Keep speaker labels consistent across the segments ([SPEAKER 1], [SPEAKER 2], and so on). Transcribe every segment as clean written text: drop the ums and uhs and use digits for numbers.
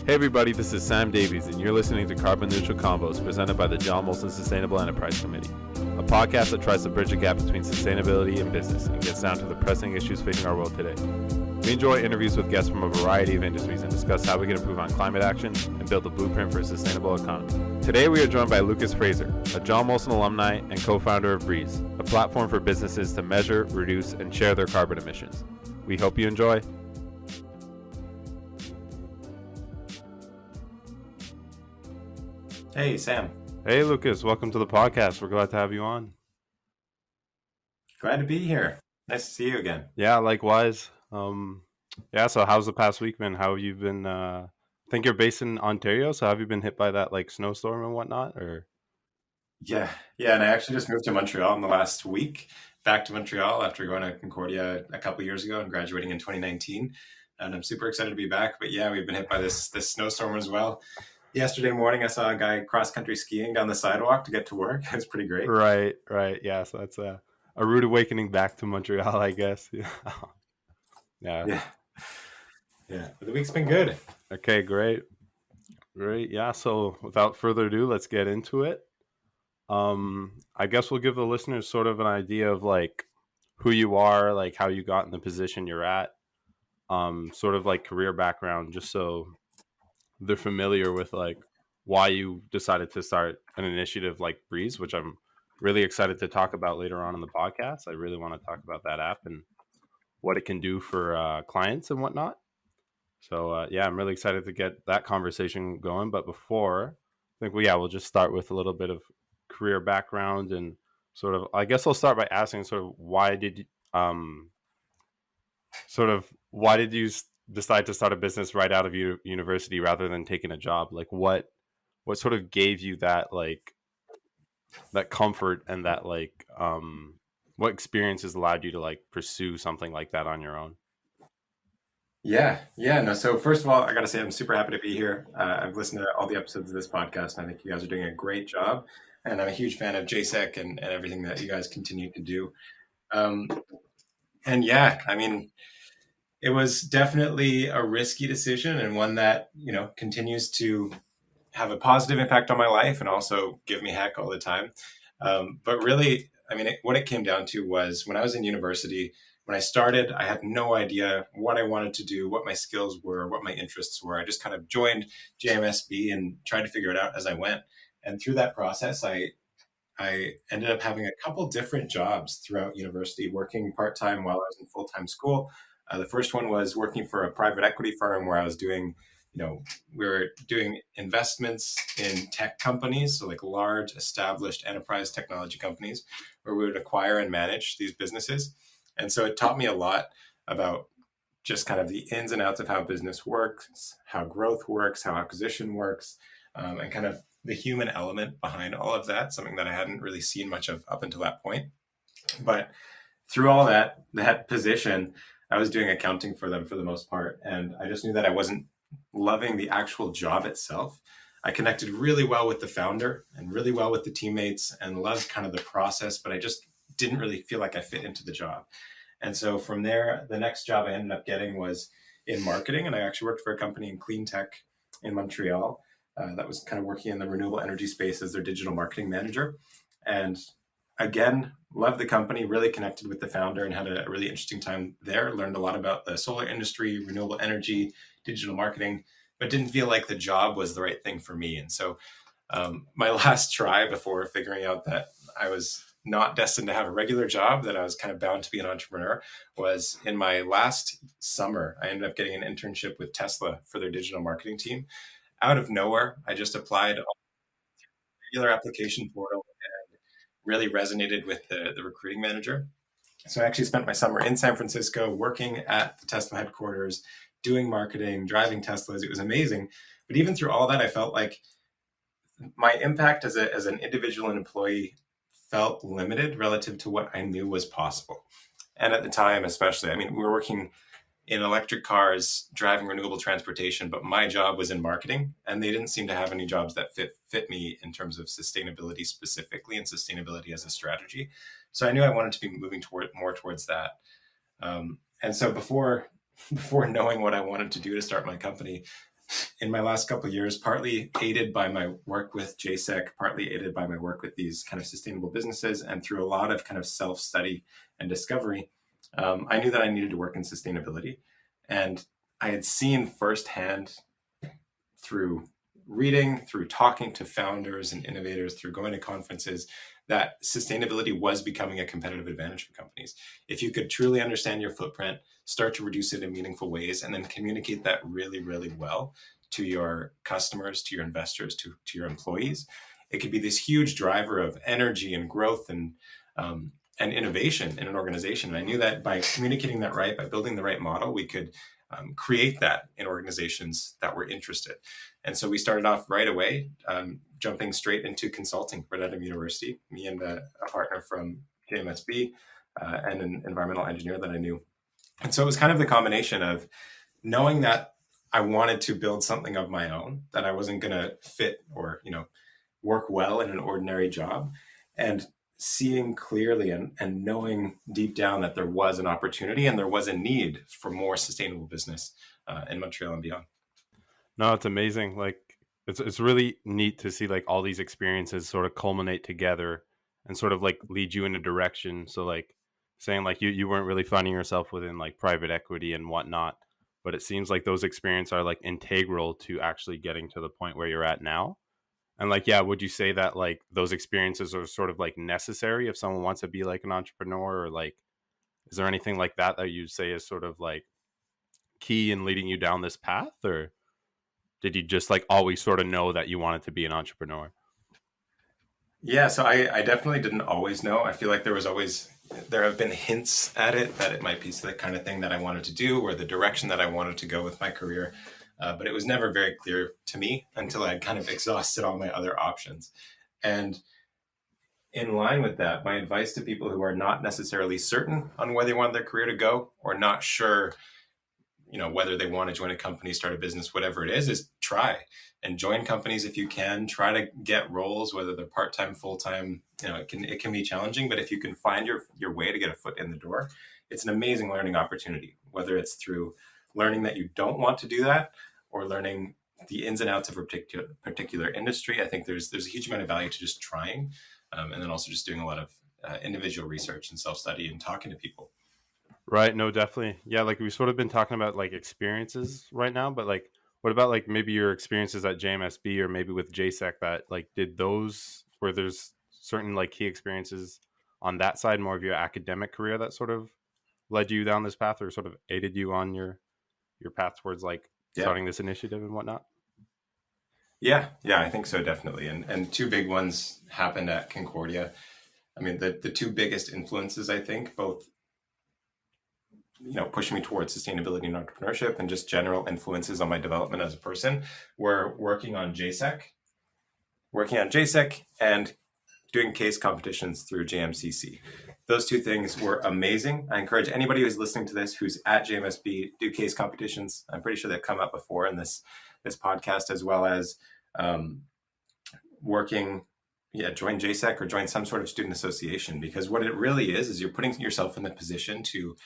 [SPEAKER 1] Hey everybody, this is Sam Davies, and you're listening to Carbon Neutral Convos, presented by the John Molson Sustainable Enterprise Committee, a podcast that tries to bridge the gap between sustainability and business and gets down to the pressing issues facing our world today. We enjoy interviews with guests from a variety of industries and discuss how we can improve on climate action and build a blueprint for a sustainable economy. Today we are joined by Lucas Fraser, a John Molson alumni and co-founder of Breeze, a platform for businesses to measure, reduce, and share their carbon emissions. We hope you enjoy.
[SPEAKER 2] Hey, Sam.
[SPEAKER 1] Hey, Lucas. Welcome to the podcast. We're glad to have you on.
[SPEAKER 2] Glad to be here. Nice to see you again.
[SPEAKER 1] Yeah, likewise. So how's the past week been? How have you been? I think you're based in Ontario, so have you been hit by that like snowstorm and whatnot? Or
[SPEAKER 2] Yeah, and I actually just moved to Montreal in the last week, back to Montreal after going to Concordia a couple years ago and graduating in 2019. And I'm super excited to be back. But yeah, we've been hit by this snowstorm as well. Yesterday morning, I saw a guy cross-country skiing down the sidewalk to get to work. It's pretty great.
[SPEAKER 1] right. Yeah, so that's a rude awakening back to Montreal, I guess. Yeah.
[SPEAKER 2] But the week's been good.
[SPEAKER 1] Okay, great. Yeah. So without further ado, let's get into it. I guess we'll give the listeners sort of an idea of like who you are, like how you got in the position you're at, sort of like career background, just so they're familiar with like why you decided to start an initiative like Breeze, which I'm really excited to talk about later on in the podcast. I really want to talk about that app and what it can do for clients and whatnot. So I'm really excited to get that conversation going. But before, I think we'll just start with a little bit of career background and sort of. I guess I'll start by asking sort of why did you decide to start a business right out of university rather than taking a job? Like what sort of gave you that like that comfort and that like what experiences allowed you to like pursue something like that on your own?
[SPEAKER 2] No. So first of all, I got to say I'm super happy to be here. I've listened to all the episodes of this podcast, and I think you guys are doing a great job. And I'm a huge fan of JSEC and everything that you guys continue to do. And yeah, I mean, it was definitely a risky decision and one that, continues to have a positive impact on my life and also give me heck all the time. But really, I mean, what it came down to was when I was in university, when I started, I had no idea what I wanted to do, what my skills were, what my interests were. I just kind of joined JMSB and tried to figure it out as I went. And through that process, I ended up having a couple different jobs throughout university, working part-time while I was in full-time school. The first one was working for a private equity firm where I was doing, we were doing investments in tech companies, so like large established enterprise technology companies where we would acquire and manage these businesses. And so it taught me a lot about just kind of the ins and outs of how business works, how growth works, how acquisition works, and kind of the human element behind all of that, something that I hadn't really seen much of up until that point. But through all that position, I was doing accounting for them for the most part. And I just knew that I wasn't loving the actual job itself. I connected really well with the founder and really well with the teammates and loved kind of the process, but I just didn't really feel like I fit into the job. And so from there, the next job I ended up getting was in marketing. And I actually worked for a company in clean tech in Montreal that was kind of working in the renewable energy space as their digital marketing manager. And again, loved the company, really connected with the founder and had a really interesting time there. Learned a lot about the solar industry, renewable energy, digital marketing, but didn't feel like the job was the right thing for me. And so my last try before figuring out that I was not destined to have a regular job, that I was kind of bound to be an entrepreneur, was in my last summer. I ended up getting an internship with Tesla for their digital marketing team. Out of nowhere, I just applied on a regular application portal and really resonated with the recruiting manager. So I actually spent my summer in San Francisco working at the Tesla headquarters, doing marketing, driving Teslas. It was amazing. But even through all that, I felt like my impact as an individual and employee felt limited relative to what I knew was possible. And at the time, especially, I mean, we were working in electric cars, driving renewable transportation, but my job was in marketing, and they didn't seem to have any jobs that fit me in terms of sustainability specifically and sustainability as a strategy. So I knew I wanted to be moving more towards that. And so before knowing what I wanted to do to start my company, in my last couple of years, partly aided by my work with JSEC, partly aided by my work with these kind of sustainable businesses, and through a lot of kind of self-study and discovery, I knew that I needed to work in sustainability. And I had seen firsthand through reading, through talking to founders and innovators, through going to conferences, that sustainability was becoming a competitive advantage for companies. If you could truly understand your footprint, start to reduce it in meaningful ways, and then communicate that really, really well to your customers, to your investors, to your employees, it could be this huge driver of energy and growth and innovation in an organization. And I knew that by communicating that right, by building the right model, we could create that in organizations that were interested. And so we started off right away, jumping straight into consulting right out of university, me and a partner from JMSB and an environmental engineer that I knew. And so it was kind of the combination of knowing that I wanted to build something of my own, that I wasn't going to fit or, work well in an ordinary job, and seeing clearly and knowing deep down that there was an opportunity and there was a need for more sustainable business in Montreal and beyond.
[SPEAKER 1] No, it's amazing. Like it's really neat to see like all these experiences sort of culminate together and sort of like lead you in a direction. So like saying like you weren't really finding yourself within like private equity and whatnot, but it seems like those experiences are like integral to actually getting to the point where you're at now. And like, yeah, would you say that like those experiences are sort of like necessary if someone wants to be like an entrepreneur, or like is there anything like that that you'd say is sort of like key in leading you down this path, or did you just like always sort of know that you wanted to be an entrepreneur?
[SPEAKER 2] Yeah, so I definitely didn't always know. I feel like there have been hints at it that it might be the kind of thing that I wanted to do or the direction that I wanted to go with my career. But it was never very clear to me until I kind of exhausted all my other options. And in line with that, my advice to people who are not necessarily certain on where they want their career to go or not sure, whether they want to join a company, start a business, whatever it is try and join companies if you can. Try to get roles, whether they're part-time, full-time. It can be challenging, but if you can find your way to get a foot in the door, it's an amazing learning opportunity, whether it's through learning that you don't want to do that or learning the ins and outs of a particular industry. I think there's a huge amount of value to just trying, and then also just doing a lot of individual research and self-study and talking to people.
[SPEAKER 1] Right. No, definitely. Yeah. Like we've sort of been talking about like experiences right now, but like, what about like maybe your experiences at JMSB or maybe with JSEC that like did those where there's certain like key experiences on that side, more of your academic career that sort of led you down this path or sort of aided you on your path towards like
[SPEAKER 2] Yeah.
[SPEAKER 1] starting this initiative and whatnot?
[SPEAKER 2] Yeah, I think so, definitely. And two big ones happened at Concordia. I mean, the two biggest influences, I think, both pushing me towards sustainability and entrepreneurship and just general influences on my development as a person were working on JSEC and doing case competitions through JMCC. Those two things were amazing. I encourage anybody who's listening to this who's at JMSB, do case competitions. I'm pretty sure they've come up before in this podcast, as well as join JSEC or join some sort of student association, because what it really is you're putting yourself in the position to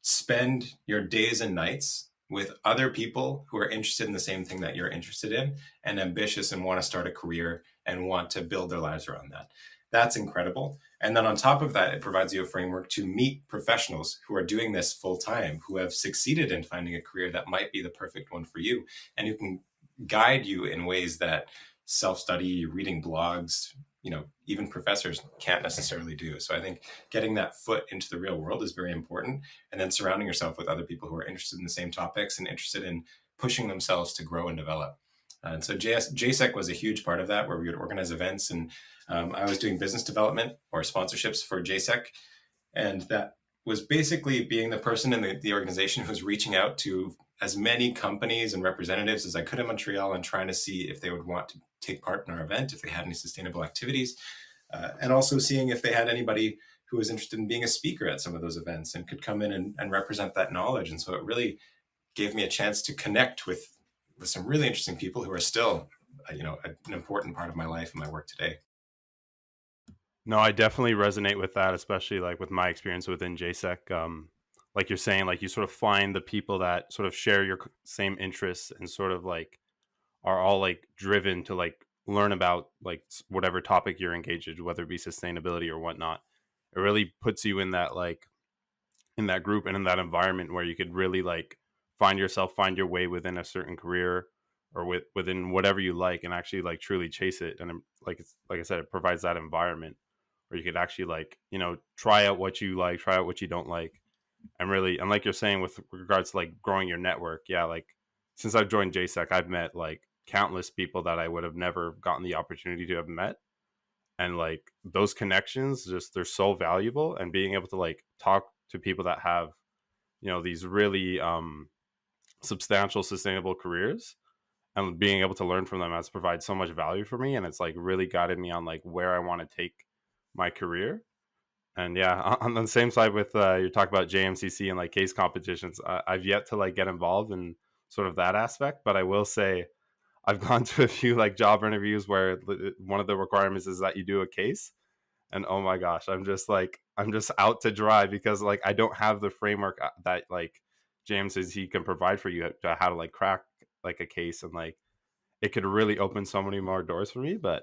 [SPEAKER 2] spend your days and nights with other people who are interested in the same thing that you're interested in and ambitious and want to start a career and want to build their lives around that. That's incredible. And then on top of that, it provides you a framework to meet professionals who are doing this full time, who have succeeded in finding a career that might be the perfect one for you, and who can guide you in ways that self-study, reading blogs, even professors can't necessarily do. So I think getting that foot into the real world is very important. And then surrounding yourself with other people who are interested in the same topics and interested in pushing themselves to grow and develop. And so JSEC was a huge part of that, where we would organize events. And I was doing business development or sponsorships for JSEC. And that was basically being the person in the organization who's reaching out to as many companies and representatives as I could in Montreal and trying to see if they would want to take part in our event, if they had any sustainable activities, and also seeing if they had anybody who was interested in being a speaker at some of those events and could come in and represent that knowledge. And so it really gave me a chance to connect with some really interesting people who are still, an important part of my life and my work today.
[SPEAKER 1] No, I definitely resonate with that, especially like with my experience within JSEC. Like you're saying, like you sort of find the people that sort of share your same interests and sort of like are all like driven to like learn about like whatever topic you're engaged in, whether it be sustainability or whatnot. It really puts you in that like in that group and in that environment where you could really like find yourself, find your way within a certain career or within whatever you like, and actually like truly chase it. And like it's like I said, it provides that environment where you could actually like, you know, try out what you like, try out what you don't like, and really, and like you're saying with regards to like growing your network, yeah, like since I've joined JSEC, I've met like countless people that I would have never gotten the opportunity to have met. And like those connections, just they're so valuable. And being able to like talk to people that have, you know, these really substantial, sustainable careers, and being able to learn from them has provided so much value for me. And it's like really guided me on like where I want to take my career. And yeah, on the same side with you talk about JMCC and like case competitions, I've yet to like get involved in sort of that aspect, but I will say I've gone to a few like job interviews where one of the requirements is that you do a case, and oh my gosh, I'm just out to dry because like I don't have the framework that like James says he can provide for you to how to like crack like a case, and like it could really open so many more doors for me. But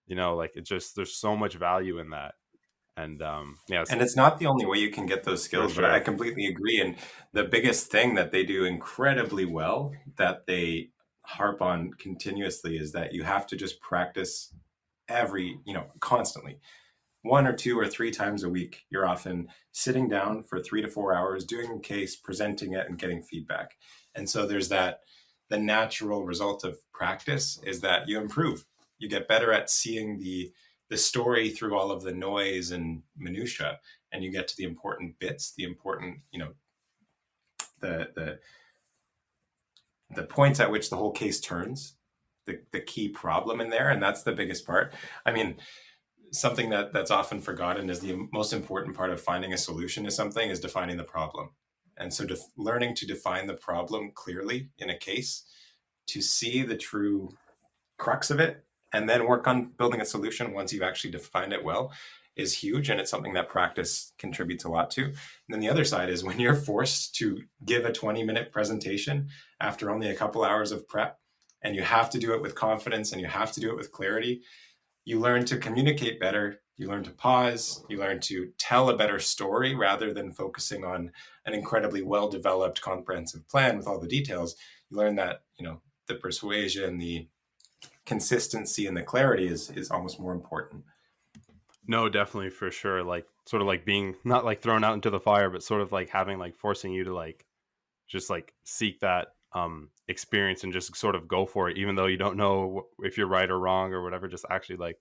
[SPEAKER 1] you know, like it just there's so much value in that. And yes,
[SPEAKER 2] And it's not the only way you can get those
[SPEAKER 1] for
[SPEAKER 2] skills, but I
[SPEAKER 1] sure.
[SPEAKER 2] completely agree. And the biggest thing that they do incredibly well, that they harp on continuously, is that you have to just practice constantly. 1 or 2 or 3 times a week, you're often sitting down for 3 to 4 hours, doing a case, presenting it, and getting feedback. And so there's that, the natural result of practice is that you improve. You get better at seeing the story through all of the noise and minutia, and you get to the important bits, the important, the the points at which the whole case turns, the key problem in there, and that's the biggest part. I mean, something that's often forgotten is the most important part of finding a solution to something is defining the problem. And so learning to define the problem clearly in a case, to see the true crux of it, and then work on building a solution once you've actually defined it well, is huge. And it's something that practice contributes a lot to. And then the other side is when you're forced to give a 20-minute presentation after only a couple hours of prep, and you have to do it with confidence and you have to do it with clarity, you learn to communicate better. You learn to pause. You learn to tell a better story rather than focusing on an incredibly well-developed, comprehensive plan with all the details. You learn that, the persuasion, the consistency, and the clarity is almost more important.
[SPEAKER 1] No, definitely for sure. Like sort of like being not like thrown out into the fire, but sort of like having like forcing you to like just like seek that experience and just sort of go for it, even though you don't know if you're right or wrong or whatever. Just actually like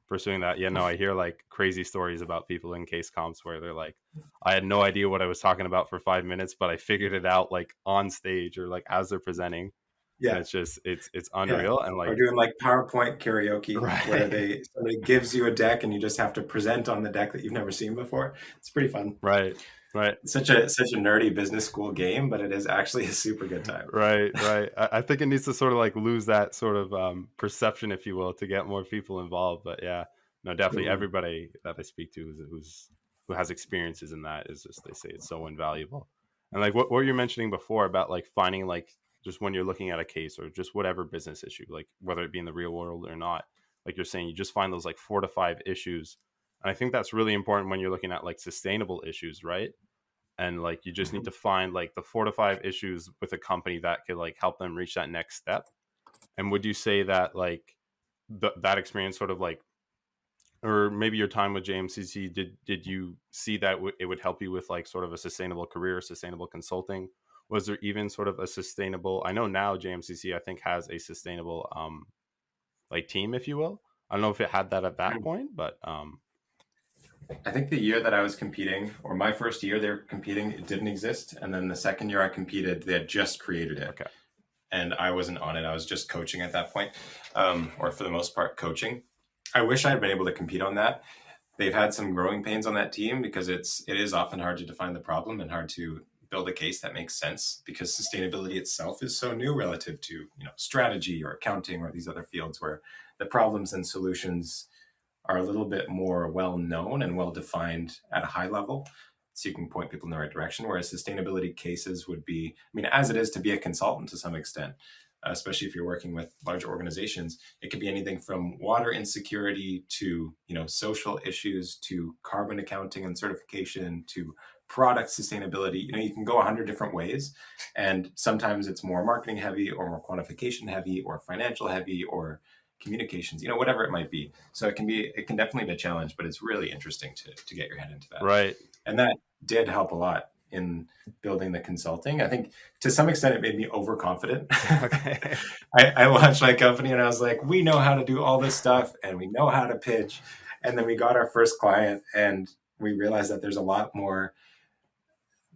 [SPEAKER 1] pursuing that. Yeah, no, I hear like crazy stories about people in case comps where they're like, I had no idea what I was talking about for 5 minutes, but I figured it out like on stage or like as they're presenting, and
[SPEAKER 2] Yeah,
[SPEAKER 1] it's just it's
[SPEAKER 2] yeah.
[SPEAKER 1] unreal. And
[SPEAKER 2] Or
[SPEAKER 1] like
[SPEAKER 2] doing like PowerPoint karaoke, where
[SPEAKER 1] right,
[SPEAKER 2] somebody gives you a deck and you just have to present on the deck that you've never seen before. It's pretty fun.
[SPEAKER 1] right, right.
[SPEAKER 2] It's such a nerdy business school game, but it is actually a super good time.
[SPEAKER 1] Right, right. I think it needs to sort of like lose that sort of perception, if you will, to get more people involved. But yeah, no, definitely
[SPEAKER 2] Mhm.
[SPEAKER 1] everybody that I speak to who has experiences in that is just they say it's so invaluable. And like what you're mentioning before about like finding like just when you're looking at a case or just whatever business issue, like whether it be in the real world or not, like you're saying, you just find those like 4 to 5 issues. And I think that's really important when you're looking at like sustainable issues, right? And like you just need
[SPEAKER 2] Mhm.
[SPEAKER 1] to find like the 4 to 5 issues with a company that could like help them reach that next step. And would you say that like that experience sort of like, or maybe your time with JMCC, did you see that it would help you with like sort of a sustainable career, sustainable consulting? Was there even sort of a sustainable, I know now JMCC I think has a sustainable like team, if you will. I don't know if it had that at that point, but
[SPEAKER 2] I think the year that I was competing, or my first year they were competing, it didn't exist. And then the second year I competed, they had just created it.
[SPEAKER 1] okay.
[SPEAKER 2] And I wasn't on it. I was just coaching at that point, or for the most part, coaching. I wish I had been able to compete on that. They've had some growing pains on that team because it is often hard to define the problem and hard to build a case that makes sense, because sustainability itself is so new relative to strategy or accounting or these other fields where the problems and solutions are a little bit more well known and well defined at a high level, so you can point people in the right direction. Whereas sustainability cases would be, I mean, as it is to be a consultant to some extent, especially if you're working with large organizations. It could be anything from water insecurity to, social issues, to carbon accounting and certification, to product sustainability. You can go 100 different ways, and sometimes it's more marketing heavy or more quantification heavy or financial heavy or communications, whatever it might be. So it can definitely be a challenge, but it's really interesting to get your head into that.
[SPEAKER 1] Right.
[SPEAKER 2] And that did help a lot in building the consulting. I think to some extent it made me overconfident.
[SPEAKER 1] Okay.
[SPEAKER 2] I launched my company and I was like, we know how to do all this stuff and we know how to pitch. And then we got our first client and we realized that there's a lot more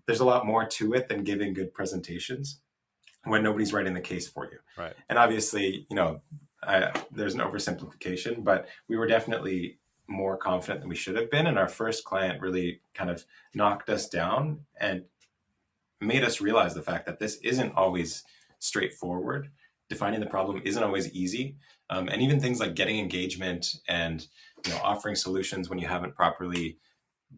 [SPEAKER 2] to it than giving good presentations when nobody's writing the case for you.
[SPEAKER 1] Right.
[SPEAKER 2] And obviously, there's an oversimplification, but we were definitely more confident than we should have been. And our first client really kind of knocked us down and made us realize the fact that this isn't always straightforward. Defining the problem isn't always easy. And even things like getting engagement and offering solutions when you haven't properly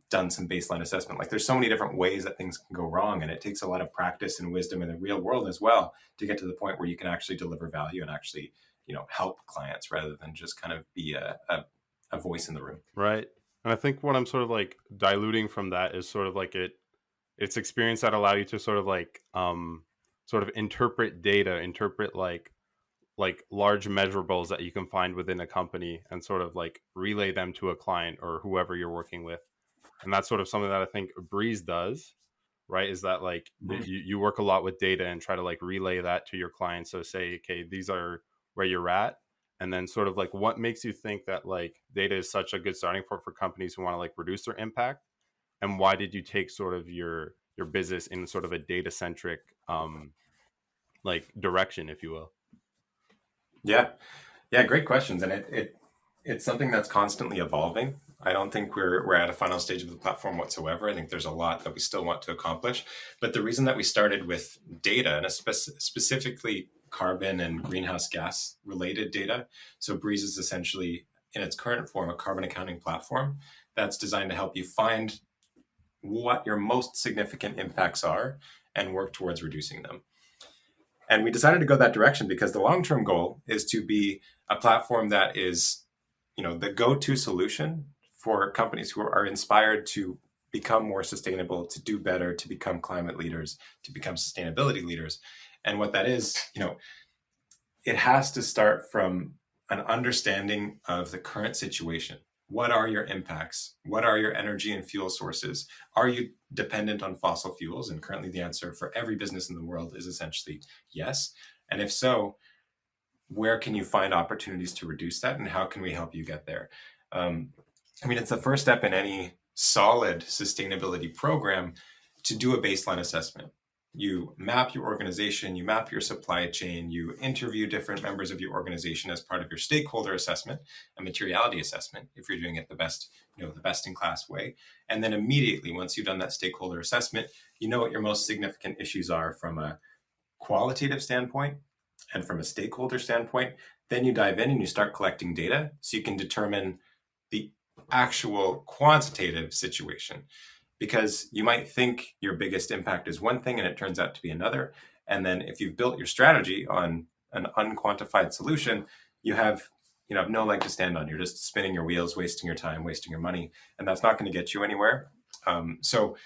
[SPEAKER 2] done some baseline assessment. Like there's so many different ways that things can go wrong, and it takes a lot of practice and wisdom in the real world as well to get to the point where you can actually deliver value and actually help clients rather than just kind of be a voice in the room.
[SPEAKER 1] Right. And I think what I'm sort of like diluting from that is sort of like it's experience that allow you to sort of like sort of interpret data, interpret like large measurables that you can find within a company and sort of like relay them to a client or whoever you're working with. And that's sort of something that I think Breeze does, right? Is that like you work a lot with data and try to like relay that to your clients. So say, okay, these are where you're at. And then sort of like what makes you think that like data is such a good starting point for companies who want to like reduce their impact? And why did you take sort of your business in sort of a data centric like direction, if you will?
[SPEAKER 2] Yeah, great questions, and it's something that's constantly evolving. I don't think we're at a final stage of the platform whatsoever. I think there's a lot that we still want to accomplish. But the reason that we started with data, and specifically carbon and greenhouse gas related data, so Breeze is essentially in its current form a carbon accounting platform that's designed to help you find what your most significant impacts are and work towards reducing them. And we decided to go that direction because the long-term goal is to be a platform that is, the go-to solution for companies who are inspired to become more sustainable, to do better, to become climate leaders, to become sustainability leaders. And what that is, it has to start from an understanding of the current situation. What are your impacts? What are your energy and fuel sources? Are you dependent on fossil fuels? And currently the answer for every business in the world is essentially yes. And if so, where can you find opportunities to reduce that? And how can we help you get there? It's the first step in any solid sustainability program to do a baseline assessment. You map your organization, you map your supply chain, you interview different members of your organization as part of your stakeholder assessment, a materiality assessment, if you're doing it the best in class way. And then immediately, once you've done that stakeholder assessment, you know what your most significant issues are from a qualitative standpoint and from a stakeholder standpoint. Then you dive in and you start collecting data so you can determine the actual quantitative situation. Because you might think your biggest impact is one thing and it turns out to be another. And then if you've built your strategy on an unquantified solution, you have no leg to stand on. You're just spinning your wheels, wasting your time, wasting your money, and that's not going to get you anywhere. So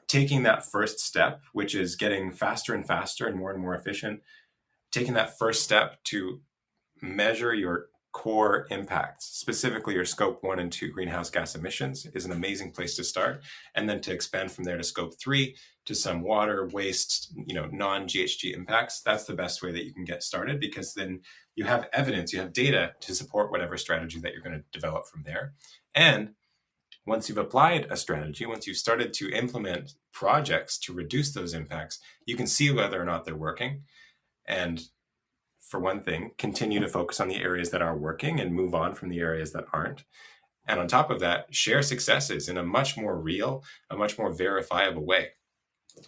[SPEAKER 2] taking that first step, which is getting faster and faster and more efficient, taking that first step to measure your core impacts, specifically your scope 1 and 2 greenhouse gas emissions, is an amazing place to start. And then to expand from there to scope 3, to some water, waste, non-GHG impacts. That's the best way that you can get started, because then you have evidence, you have data to support whatever strategy that you're going to develop from there. And once you've applied a strategy, once you've started to implement projects to reduce those impacts, you can see whether or not they're working. And for one thing, continue to focus on the areas that are working and move on from the areas that aren't. And on top of that, share successes in a much more real, a much more verifiable way.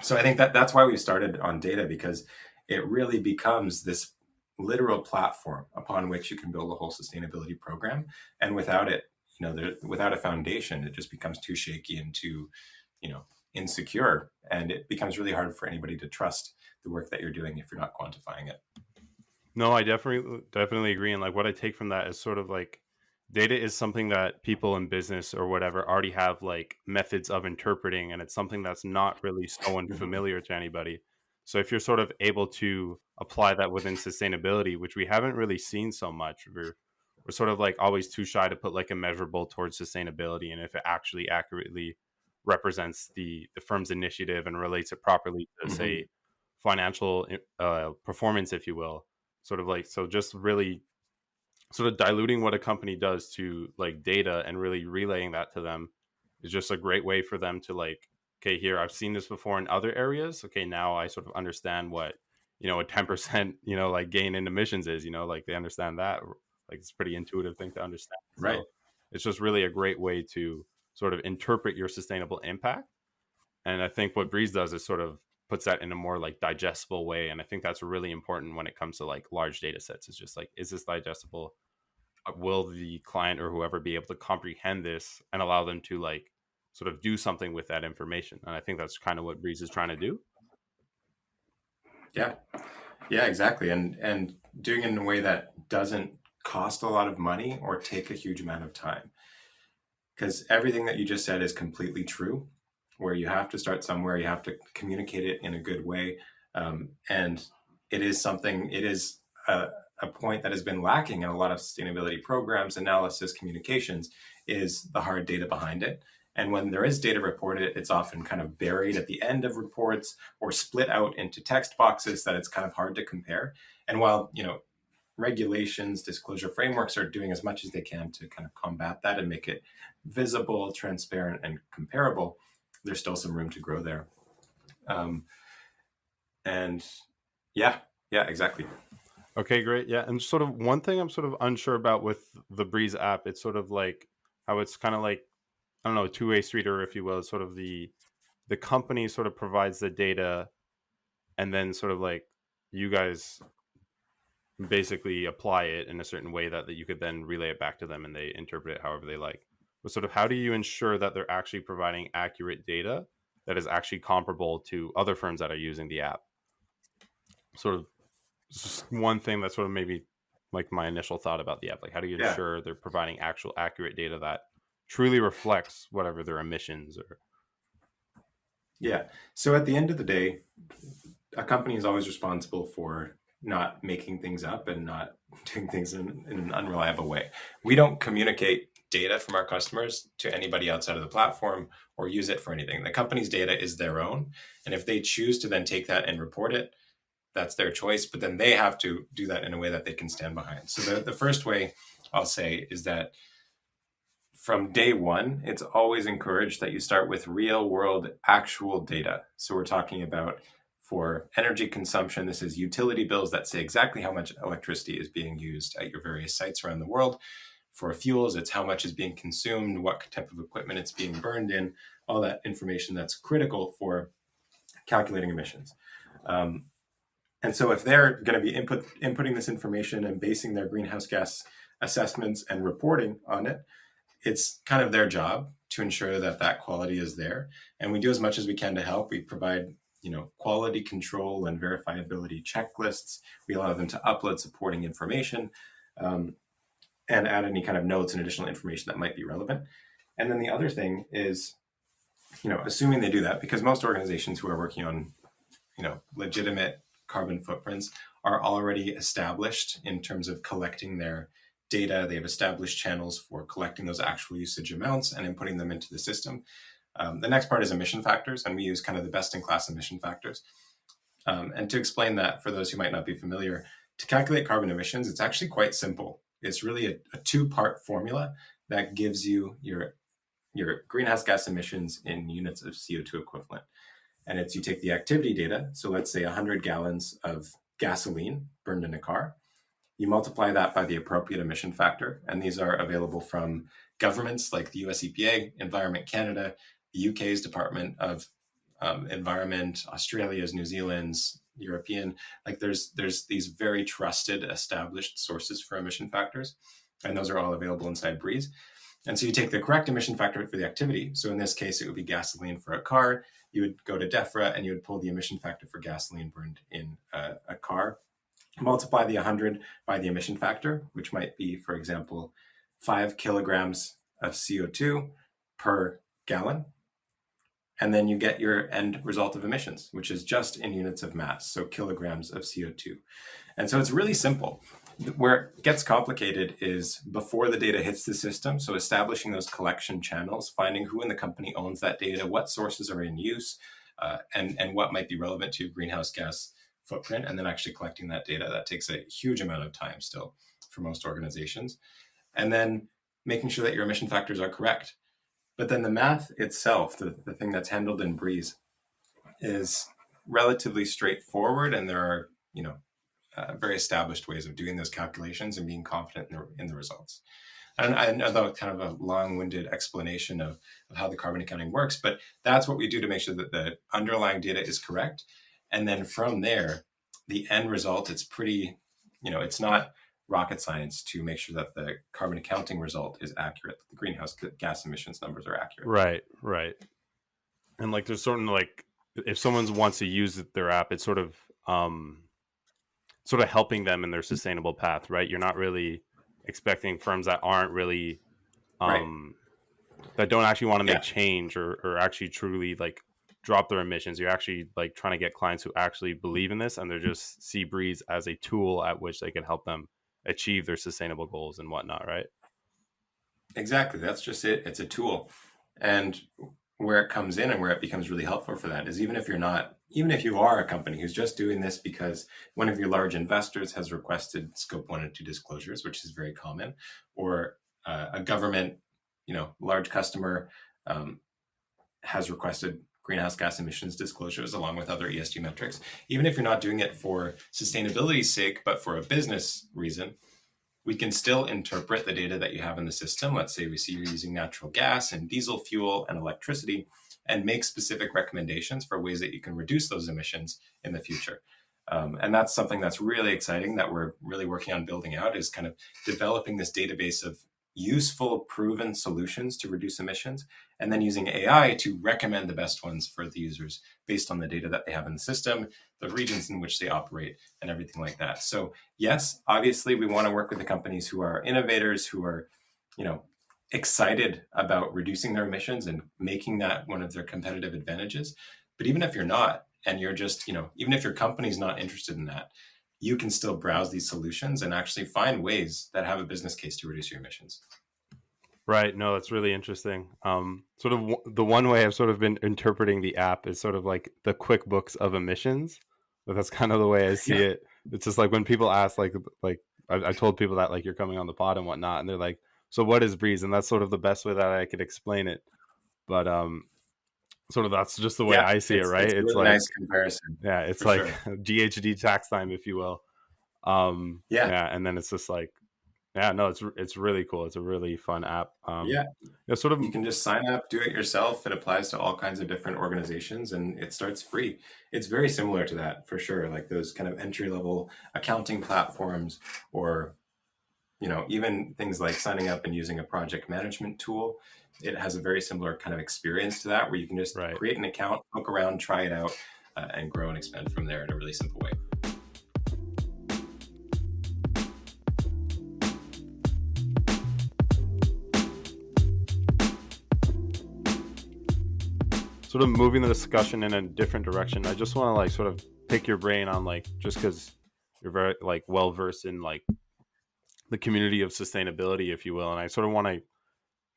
[SPEAKER 2] So I think that's why we started on data, because it really becomes this literal platform upon which you can build a whole sustainability program. And without it, without a foundation, it just becomes too shaky and too, insecure. And it becomes really hard for anybody to trust the work that you're doing if you're not quantifying it.
[SPEAKER 1] No, I definitely agree. And like what I take from that is sort of like data is something that people in business or whatever already have like methods of interpreting, and it's something that's not really so
[SPEAKER 2] Mhm.
[SPEAKER 1] unfamiliar to anybody. So if you're sort of able to apply that within sustainability, which we haven't really seen so much, we're sort of like always too shy to put like a measurable towards sustainability, and if it actually accurately represents the firm's initiative and relates it properly to
[SPEAKER 2] Mhm.
[SPEAKER 1] say financial performance, if you will, sort of like so just really sort of diluting what a company does to like data and really relaying that to them is just a great way for them to like, okay, here I've seen this before in other areas. Okay, now I sort of understand what, a 10%, like gain in emissions is, like they understand that. Like it's a pretty intuitive thing to understand.
[SPEAKER 2] Right.
[SPEAKER 1] So it's just really a great way to sort of interpret your sustainable impact. And I think what Breeze does is sort of puts that in a more like digestible way. And I think that's really important when it comes to like large data sets. It's just like, is this digestible? Will the client or whoever be able to comprehend this and allow them to like sort of do something with that information? And I think that's kind of what Breeze is trying to do.
[SPEAKER 2] Yeah. Yeah, exactly. And doing it in a way that doesn't cost a lot of money or take a huge amount of time. Because everything that you just said is completely true, where you have to start somewhere, you have to communicate it in a good way. And it is a point that has been lacking in a lot of sustainability programs, analysis, communications, is the hard data behind it. And when there is data reported, it's often kind of buried at the end of reports or split out into text boxes that it's kind of hard to compare. And while, regulations, disclosure frameworks are doing as much as they can to kind of combat that and make it visible, transparent, and comparable, there's still some room to grow there. Um, and yeah, yeah, exactly.
[SPEAKER 1] Okay, great. Yeah. And sort of one thing I'm sort of unsure about with the Breeze app, it's sort of like how it's kind of like, I don't know, a two-way street, or if you will, it's sort of the company sort of provides the data and then sort of like you guys basically apply it in a certain way that you could then relay it back to them and they interpret it however they like. But sort of how do you ensure that they're actually providing accurate data that is actually comparable to other firms that are using the app? Sort of just one thing that sort of maybe like my initial thought about the app. Like how do you
[SPEAKER 2] Yeah,
[SPEAKER 1] ensure they're providing actual accurate data that truly reflects whatever their emissions or
[SPEAKER 2] yeah. So at the end of the day, a company is always responsible for not making things up and not doing things in an unreliable way. We don't communicate data from our customers to anybody outside of the platform or use it for anything. The company's data is their own. And if they choose to then take that and report it, that's their choice. But then they have to do that in a way that they can stand behind. So the first way I'll say is that from day one, it's always encouraged that you start with real world actual data. So we're talking about for energy consumption, this is utility bills that say exactly how much electricity is being used at your various sites around the world. For fuels, it's how much is being consumed, what type of equipment it's being burned in, all that information that's critical for calculating emissions. Um, and so if they're going to be inputting this information and basing their greenhouse gas assessments and reporting on it, it's kind of their job to ensure that that quality is there. And we do as much as we can to help. We provide, quality control and verifiability checklists. We allow them to upload supporting information um, and add any kind of notes and additional information that might be relevant. And then the other thing is, assuming they do that, because most organizations who are working on, legitimate carbon footprints are already established in terms of collecting their data. They have established channels for collecting those actual usage amounts and inputting them into the system. The next part is emission factors, and we use kind of the best in class emission factors. And to explain that for those who might not be familiar, to calculate carbon emissions, it's actually quite simple. It's really a two-part formula that gives you your greenhouse gas emissions in units of CO2 equivalent. And it's you take the activity data, so let's say 100 gallons of gasoline burned in a car, you multiply that by the appropriate emission factor, and these are available from governments like the US EPA, Environment Canada, the UK's Department of Environment, Australia's, New Zealand's, European. Like there's these very trusted, established sources for emission factors, and those are all available inside Breeze. And so you take the correct emission factor for the activity. So in this case, it would be gasoline for a car. You would go to DEFRA and you would pull the emission factor for gasoline burned in a car. multiply the 100 by the emission factor, which might be, for example, 5 kilograms of CO2 per gallon. And then you get your end result of emissions, which is just in units of mass, so kilograms of CO2. And so it's really simple. Where it gets complicated is before the data hits the system. So establishing those collection channels, finding who in the company owns that data, what sources are in use, and what might be relevant to your greenhouse gas footprint, and then actually collecting that data. That takes a huge amount of time still for most organizations. And then making sure that your emission factors are correct. But then the math itself, the thing that's handled in Breeze, is relatively straightforward, and there are, very established ways of doing those calculations and being confident in the results. And I know that was kind of a long-winded explanation of how the carbon accounting works, but that's what we do to make sure that the underlying data is correct. And then from there, the end result, it's pretty, it's not rocket science to make sure that the carbon accounting result is accurate, that the greenhouse gas emissions numbers are accurate.
[SPEAKER 1] Right. And like there's certain, like, if someone wants to use their app, it's sort of helping them in their sustainable path, right? You're not really expecting firms that aren't really
[SPEAKER 2] Right.
[SPEAKER 1] that don't actually want to
[SPEAKER 2] Yeah.
[SPEAKER 1] make change or actually truly like drop their emissions. You're actually like trying to get clients who actually believe in this, and they're just see Breeze as a tool at which they can help them achieve their sustainable goals and whatnot, right?
[SPEAKER 2] Exactly. That's just it. It's a tool. And where it comes in and where it becomes really helpful for that is even if you are a company who's just doing this because one of your large investors has requested scope 1 and 2 disclosures, which is very common, or a government, large customer has requested greenhouse gas emissions disclosures along with other ESG metrics. Even if you're not doing it for sustainability's sake, but for a business reason, we can still interpret the data that you have in the system. Let's say we see you're using natural gas and diesel fuel and electricity, and make specific recommendations for ways that you can reduce those emissions in the future. And that's something that's really exciting that we're really working on building out, is kind of developing this database of useful, proven solutions to reduce emissions, and then using AI to recommend the best ones for the users based on the data that they have in the system, the regions in which they operate, and everything like that. So yes, obviously we want to work with the companies who are innovators, who are, excited about reducing their emissions and making that one of their competitive advantages. But even if you're not, and you're just, even if your company's not interested in that, you can still browse these solutions and actually find ways that have a business case to reduce your emissions.
[SPEAKER 1] Right. No, that's really interesting. Sort of the one way I've sort of been interpreting the app is sort of like the QuickBooks of emissions. But that's kind of the way I see
[SPEAKER 2] Yeah.
[SPEAKER 1] it. It's just like when people ask, like I told people that like you're coming on the pod and whatnot, and they're like, "So what is Breeze?" And that's sort of the best way that I could explain it. But sort of that's just the way
[SPEAKER 2] Yeah,
[SPEAKER 1] I see it, right?
[SPEAKER 2] it's a
[SPEAKER 1] It's
[SPEAKER 2] really
[SPEAKER 1] like,
[SPEAKER 2] nice comparison
[SPEAKER 1] yeah, it's
[SPEAKER 2] for
[SPEAKER 1] like
[SPEAKER 2] sure.
[SPEAKER 1] GHD tax time, if you will.
[SPEAKER 2] Yeah,
[SPEAKER 1] Yeah, and then it's just like, yeah, no, it's really cool. It's a really fun app.
[SPEAKER 2] yeah.
[SPEAKER 1] Yeah, sort of
[SPEAKER 2] You can just sign up, do it yourself. It applies to all kinds of different organizations, and it starts free. It's very similar to that for sure, like those kind of entry level accounting platforms, or even things like signing up and using a project management tool. It has a very similar kind of experience to that, where you can just
[SPEAKER 1] right.
[SPEAKER 2] create an account, look around, try it out, and grow and expand from there in a really simple way.
[SPEAKER 1] Sort of moving the discussion in a different direction. I just want to like sort of pick your brain on like, just because you're very like well versed in like the community of sustainability, if you will, and I sort of want to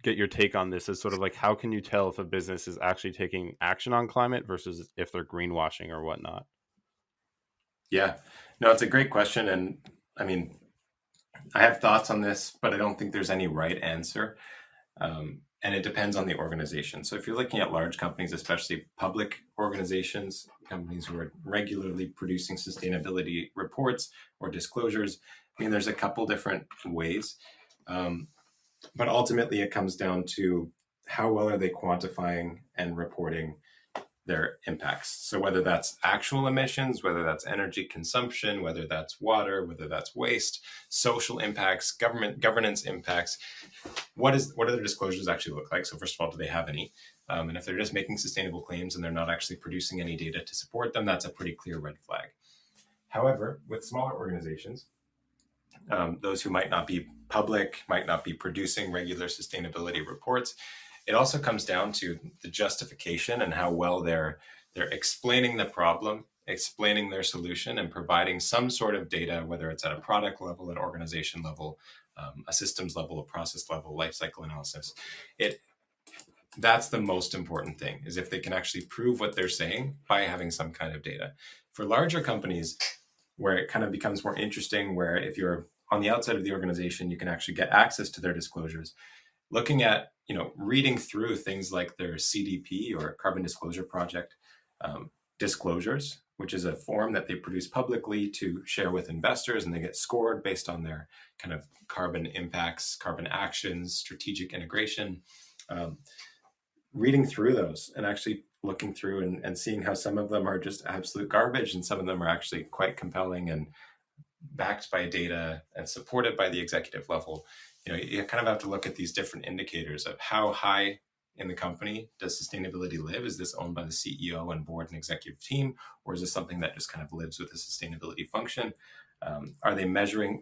[SPEAKER 1] get your take on this. Is sort of like, how can you tell if a business is actually taking action on climate versus if they're greenwashing or whatnot?
[SPEAKER 2] Yeah, no, it's a great question. And I mean, I have thoughts on this, but I don't think there's any right answer. And it depends on the organization. So if you're looking at large companies, especially public organizations, companies who are regularly producing sustainability reports or disclosures, I mean, there's a couple different ways. But ultimately, it comes down to how well are they quantifying and reporting their impacts. So whether that's actual emissions, whether that's energy consumption, whether that's water, whether that's waste, social impacts, governance impacts, what do their disclosures actually look like? So first of all, do they have any? And if they're just making sustainable claims and they're not actually producing any data to support them, that's a pretty clear red flag. However, with smaller organizations, those who might not be public, might not be producing regular sustainability reports, it also comes down to the justification and how well they're explaining the problem, explaining their solution, and providing some sort of data, whether it's at a product level, an organization level, a systems level, a process level, life cycle analysis. That's the most important thing, is if they can actually prove what they're saying by having some kind of data. For larger companies, where it kind of becomes more interesting, where if you're on the outside of the organization, you can actually get access to their disclosures. Looking at, reading through things like their CDP or Carbon Disclosure Project disclosures, which is a form that they produce publicly to share with investors, and they get scored based on their kind of carbon impacts, carbon actions, strategic integration. Reading through those and actually looking through and seeing how some of them are just absolute garbage and some of them are actually quite compelling and backed by data and supported by the executive level. You kind of have to look at these different indicators of how high in the company does sustainability live. Is this owned by the CEO and board and executive team, or is this something that just kind of lives with a sustainability function? Are they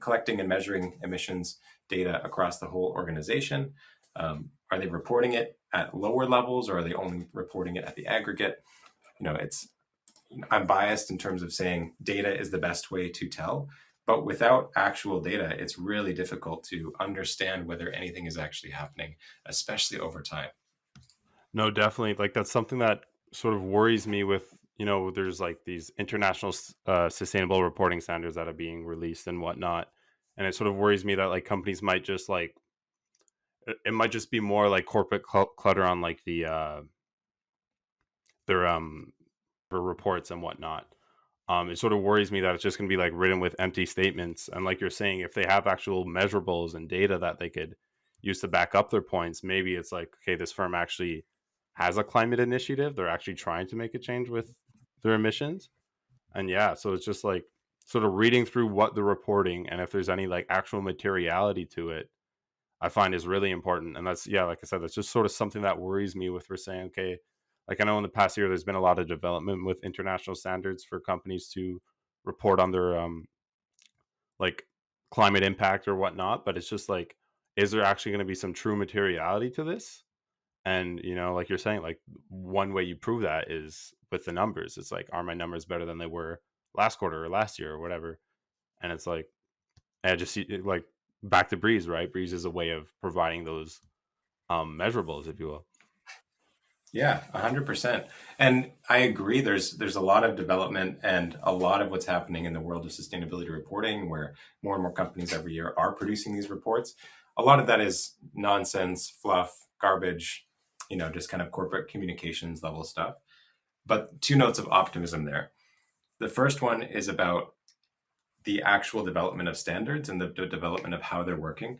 [SPEAKER 2] collecting and measuring emissions data across the whole organization? Are they reporting it at lower levels, or are they only reporting it at the aggregate? I'm biased in terms of saying data is the best way to tell, but without actual data, it's really difficult to understand whether anything is actually happening, especially over time.
[SPEAKER 1] No, definitely. Like that's something that sort of worries me with, there's like these international sustainable reporting standards that are being released and whatnot. And it sort of worries me that like companies might just like, it might just be more like corporate clutter on like their for reports and whatnot. It sort of worries me that it's just going to be like written with empty statements. And like you're saying, if they have actual measurables and data that they could use to back up their points, maybe it's like, okay, this firm actually has a climate initiative. They're actually trying to make a change with their emissions. And yeah, so it's just like sort of reading through what they're reporting and if there's any like actual materiality to it, I find is really important. And that's, yeah, like I said, that's just sort of something that worries me with, we're saying, okay, like I know in the past year, there's been a lot of development with international standards for companies to report on their like climate impact or whatnot. But it's just like, is there actually going to be some true materiality to this? And, like you're saying, like one way you prove that is with the numbers. It's like, are my numbers better than they were last quarter or last year or whatever? And it's like, I just see it, like back to Breeze, right? Breeze is a way of providing those measurables, if you will.
[SPEAKER 2] Yeah, 100%. And I agree. There's a lot of development and a lot of what's happening in the world of sustainability reporting, where more and more companies every year are producing these reports. A lot of that is nonsense, fluff, garbage, just kind of corporate communications level stuff. But two notes of optimism there. The first one is about the actual development of standards and the development of how they're working.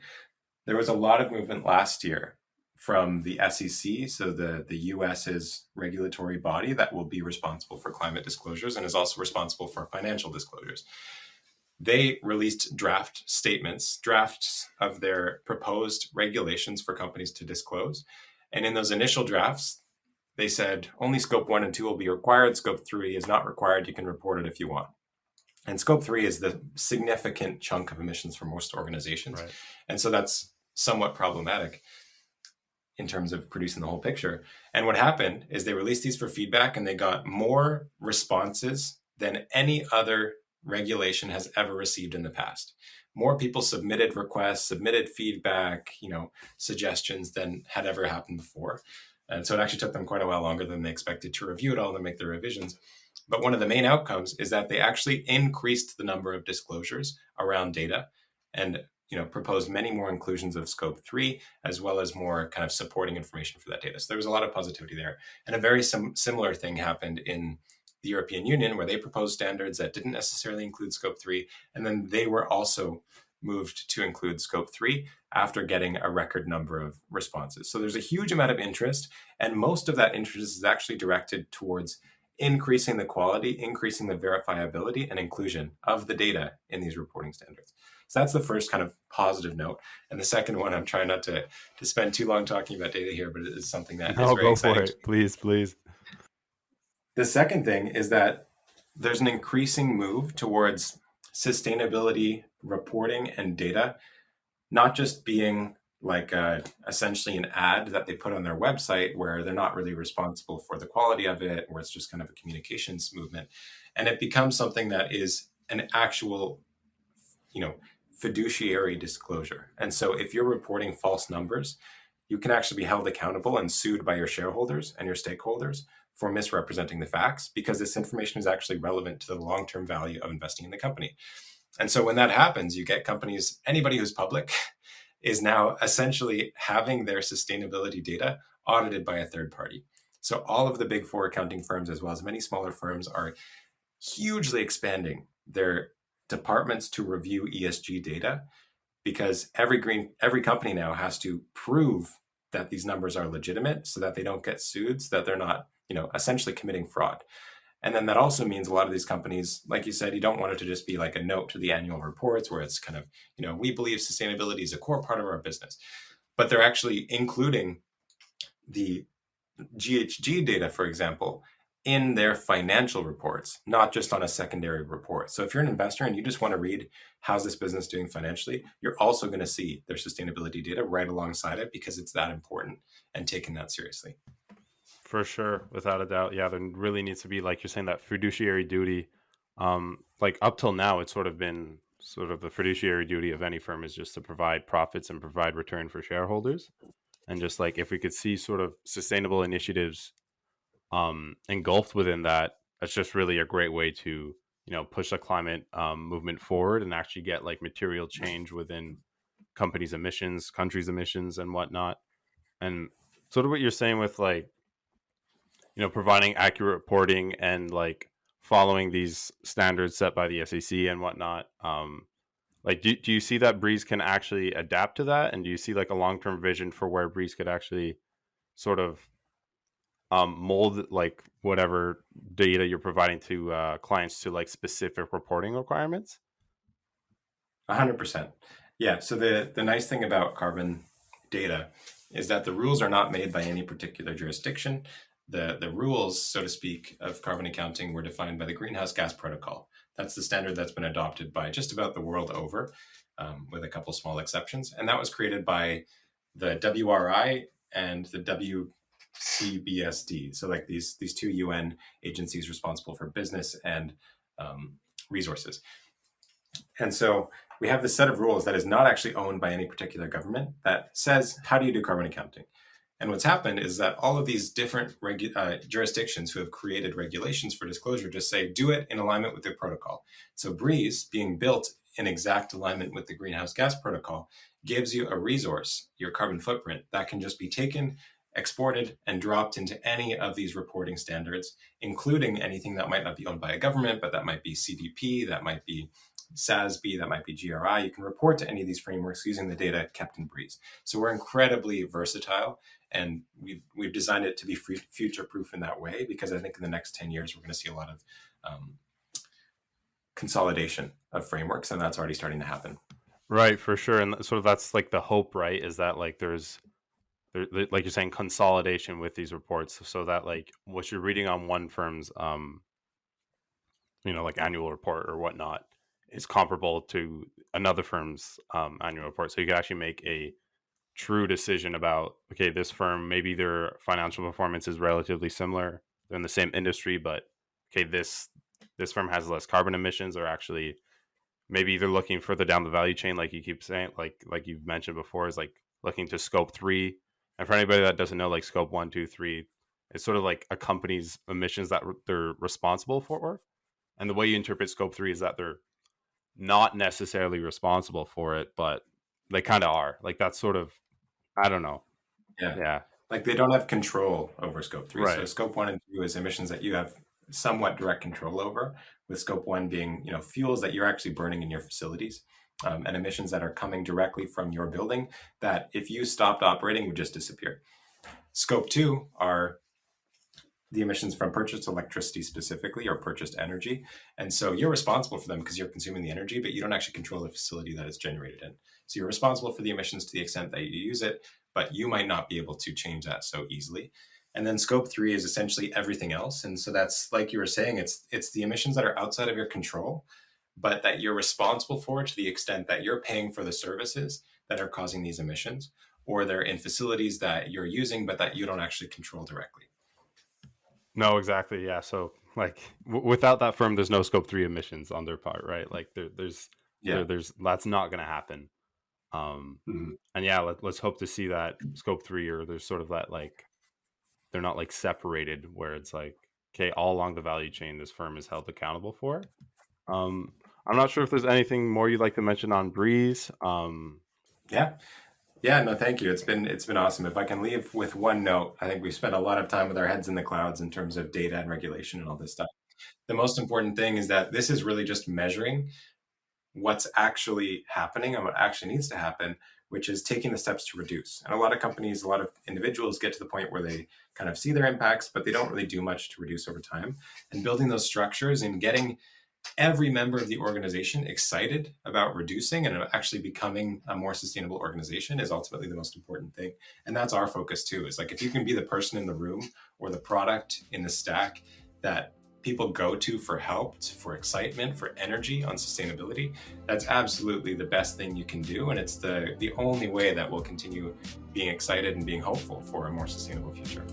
[SPEAKER 2] There was a lot of movement last year from the SEC, so the US's regulatory body that will be responsible for climate disclosures and is also responsible for financial disclosures. They released drafts of their proposed regulations for companies to disclose. And in those initial drafts, they said only scope 1 and 2 will be required. Scope 3 is not required. You can report it if you want. And scope 3 is the significant chunk of emissions for most organizations.
[SPEAKER 1] Right.
[SPEAKER 2] And so that's somewhat problematic in terms of producing the whole picture. And what happened is they released these for feedback, and they got more responses than any other regulation has ever received in the past. More people submitted requests, submitted feedback, suggestions than had ever happened before. And so it actually took them quite a while longer than they expected to review it all and make their revisions. But one of the main outcomes is that they actually increased the number of disclosures around data and proposed many more inclusions of scope 3, as well as more kind of supporting information for that data. So there was a lot of positivity there. And a very similar thing happened in the European Union, where they proposed standards that didn't necessarily include scope 3. And then they were also moved to include scope 3 after getting a record number of responses. So there's a huge amount of interest, and most of that interest is actually directed towards increasing the quality, increasing the verifiability and inclusion of the data in these reporting standards. So that's the first kind of positive note. And the second one, I'm trying not to spend too long talking about data here, but it is something that is very
[SPEAKER 1] Go
[SPEAKER 2] exciting.
[SPEAKER 1] for it. Please.
[SPEAKER 2] The second thing is that there's an increasing move towards sustainability reporting and data, not just being like essentially an ad that they put on their website where they're not really responsible for the quality of it, where it's just kind of a communications movement. And it becomes something that is an actual, you know, fiduciary disclosure. And so if you're reporting false numbers, you can actually be held accountable and sued by your shareholders and your stakeholders for misrepresenting the facts, because this information is actually relevant to the long-term value of investing in the company. And so when that happens, you get companies, anybody who's public is now essentially having their sustainability data audited by a third party. So all of the big four accounting firms, as well as many smaller firms, are hugely expanding their departments to review ESG data, because every company now has to prove that these numbers are legitimate so that they don't get sued, so that they're not, essentially committing fraud. And then that also means a lot of these companies, like you said, you don't want it to just be like a note to the annual reports where it's kind of, we believe sustainability is a core part of our business. But they're actually including the GHG data, for example, in their financial reports, not just on a secondary report. So if you're an investor and you just want to read how's this business doing financially, you're also going to see their sustainability data right alongside it, because it's that important and taken that seriously.
[SPEAKER 1] For sure, without a doubt. Yeah, there really needs to be, like you're saying, that fiduciary duty. Like up till now, it's sort of been sort of the fiduciary duty of any firm is just to provide profits and provide return for shareholders. And just like if we could see sort of sustainable initiatives engulfed within that, that's just really a great way to push the climate movement forward and actually get like material change within companies' emissions, countries' emissions, and whatnot. And sort of what you're saying with like providing accurate reporting and like following these standards set by the SEC and whatnot. Like, do you see that Breeze can actually adapt to that? And do you see like a long term vision for where Breeze could actually sort of mold like whatever data you're providing to clients to like specific reporting requirements?
[SPEAKER 2] 100%. Yeah. So the nice thing about carbon data is that the rules are not made by any particular jurisdiction. The rules, so to speak, of carbon accounting were defined by the Greenhouse Gas Protocol. That's the standard that's been adopted by just about the world over, with a couple small exceptions. And that was created by the WRI and the WCBSD. So like these two UN agencies responsible for business and resources. And so we have this set of rules that is not actually owned by any particular government that says, how do you do carbon accounting? And what's happened is that all of these different jurisdictions who have created regulations for disclosure just say, do it in alignment with the protocol. So Breeze, being built in exact alignment with the Greenhouse Gas Protocol, gives you a resource, your carbon footprint, that can just be taken, exported, and dropped into any of these reporting standards, including anything that might not be owned by a government, but that might be CDP, that might be SASB, that might be GRI. You can report to any of these frameworks using the data kept in Breeze. So we're incredibly versatile, and we've designed it to be future proof in that way, because I think in the next 10 years we're going to see a lot of consolidation of frameworks, and that's already starting to happen.
[SPEAKER 1] Right, for sure. And sort of that's like the hope, right? Is that like like you're saying, consolidation with these reports, so that like what you're reading on one firm's like annual report or whatnot is comparable to another firm's annual report, so you can actually make a true decision about, okay, this firm, maybe their financial performance is relatively similar, they're in the same industry, but okay, this firm has less carbon emissions, or actually maybe they're looking further down the value chain, like you keep saying, like you've mentioned before, is like looking to scope 3. And for anybody that doesn't know, like scope 1, 2, 3, it's sort of like a company's emissions that they're responsible for. And the way you interpret scope 3 is that they're not necessarily responsible for it, but they kind of are. Like that's sort of, I don't know.
[SPEAKER 2] Yeah.
[SPEAKER 1] Yeah.
[SPEAKER 2] Like they don't have control over scope 3. So
[SPEAKER 1] Right.
[SPEAKER 2] scope 1 and 2 is emissions that you have somewhat direct control over, with scope 1 being, fuels that you're actually burning in your facilities, and emissions that are coming directly from your building that if you stopped operating would just disappear. Scope 2 are the emissions from purchased electricity specifically, or purchased energy. And so you're responsible for them because you're consuming the energy, but you don't actually control the facility that it's generated in. So you're responsible for the emissions to the extent that you use it, but you might not be able to change that so easily. And then scope 3 is essentially everything else. And so that's, like you were saying, it's the emissions that are outside of your control, but that you're responsible for to the extent that you're paying for the services that are causing these emissions, or they're in facilities that you're using, but that you don't actually control directly.
[SPEAKER 1] No, exactly. Yeah. So like without that firm, there's no scope 3 emissions on their part, right? Like
[SPEAKER 2] Yeah.
[SPEAKER 1] there's that's not going to happen.
[SPEAKER 2] Mhm.
[SPEAKER 1] And yeah, let's hope to see that scope 3, or there's sort of that, like, they're not like separated where it's like, okay, all along the value chain, this firm is held accountable for. Um, I'm not sure if there's anything more you'd like to mention on Breeze.
[SPEAKER 2] Yeah. Yeah, no, thank you. It's been awesome. If I can leave with one note, I think we've spent a lot of time with our heads in the clouds in terms of data and regulation and all this stuff. The most important thing is that this is really just measuring what's actually happening and what actually needs to happen, which is taking the steps to reduce. And a lot of companies, a lot of individuals get to the point where they kind of see their impacts, but they don't really do much to reduce over time. And building those structures and getting every member of the organization excited about reducing and actually becoming a more sustainable organization is ultimately the most important thing. And that's our focus too, is like, if you can be the person in the room or the product in the stack that people go to for help, for excitement, for energy on sustainability, that's absolutely the best thing you can do. And it's the only way that we'll continue being excited and being hopeful for a more sustainable future.